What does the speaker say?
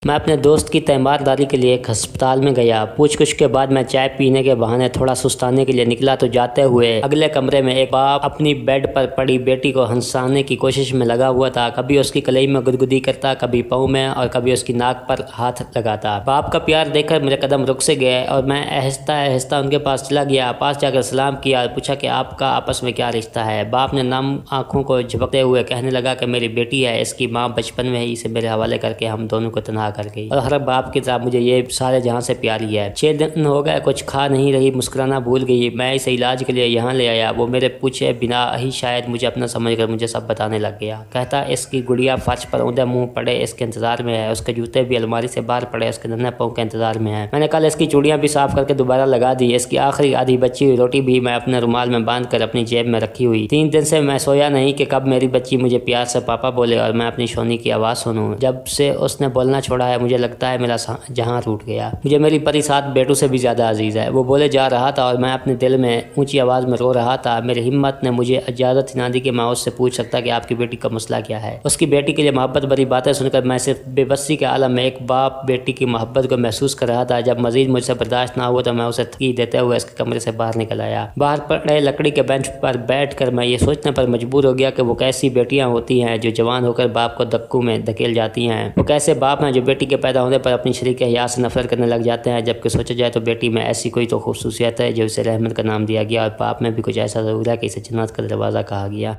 میں اپنے دوست کی تیمارداری کے لیے ایک ہسپتال میں گیا۔ پوچھ گچھ کے بعد میں چائے پینے کے بہانے تھوڑا سستانے کے لیے نکلا تو جاتے ہوئے اگلے کمرے میں ایک باپ اپنی بیڈ پر پڑی بیٹی کو ہنسانے کی کوشش میں لگا ہوا تھا۔ کبھی اس کی کلائی میں گدگدی کرتا، کبھی پاؤں میں اور کبھی اس کی ناک پر ہاتھ لگاتا۔ باپ کا پیار دیکھ کر میرے قدم رک سے گئے اور میں آہستہ آہستہ ان کے پاس چلا گیا۔ پاس جا کر سلام کیا اور پوچھا کہ آپ کا آپس میں کیا رشتہ ہے؟ باپ نے نم آنکھوں کو جھپکتے ہوئے کہنے لگا کہ میری بیٹی ہے، اس کی ماں بچپن میں ہی اسے میرے حوالے کر کے ہم دونوں کو تنہا کر گئی اور ہر باپ کی طرح مجھے یہ سارے جہاں سے پیاری ہے۔ 6 دن ہو گئے، کچھ کھا نہیں رہی، مسکرانا بھول گئی۔ میں اسے علاج کے لیے یہاں لے آیا۔ وہ میرے پوچھے بنا ہی شاید مجھے اپنا سمجھ کر مجھے سب بتانے لگ گیا۔ کہتا اس کی گڑیا فرش پر اوندا منہ پڑے اس کے انتظار میں ہے، اس کے جوتے بھی الماری سے باہر پڑے اس کے ننھے پاؤں کے انتظار میں ہے۔ میں نے کل اس کی چوڑیاں بھی صاف کر کے دوبارہ لگا دی۔ اس کی آخری آدھی بچی ہوئی روٹی بھی میں اپنے رومال میں باندھ کر اپنی جیب میں رکھی ہوئی۔ 3 دن سے میں سویا نہیں کہ کب میری بچی مجھے پیار سے پاپا بولے اور میں اپنی شونی کی آواز سنوں۔ جب سے اس نے بولنا چھوڑا ہے مجھے لگتا ہے میرا جہاں ٹوٹ گیا۔ مجھے میری پری 7 بیٹوں سے بھی زیادہ عزیز ہے۔ وہ بولے جا رہا تھا اور میں اپنے دل میں اونچی آواز میں رو رہا تھا۔ میری ہمت نے مجھے اجازت نہ دی کہ میں اس سے پوچھ سکتا کہ آپ کی بیٹی کا مسئلہ کیا ہے۔ اس کی بیٹی کے لیے محبت بھری باتیں سن کر میں صرف بے بسی کے عالم میں ایک باپ بیٹی کی محبت کو محسوس کر رہا تھا۔ جب مزید مجھ سے برداشت نہ ہوا تو میں اسے تکی دیتے ہوئے اس کے کمرے سے باہر نکل آیا۔ باہر پڑے لکڑی کے بینچ پر بیٹھ کر میں یہ سوچنے پر مجبور ہو گیا کہ وہ کیسی بیٹیاں ہوتی ہیں جو جوان ہو کر باپ کو دھکوں میں دھکیل جاتی ہیں۔ وہ کیسے باپ ہیں جو بیٹی کے پیدا ہونے پر اپنی شریک حیات سے نفرت کرنے لگ جاتے ہیں، جبکہ سوچا جائے تو بیٹی میں ایسی کوئی تو خصوصیت ہے جو اسے رحمت کا نام دیا گیا اور باپ میں بھی کچھ ایسا ضرور ہے کہ اسے جنت کا دروازہ کہا گیا۔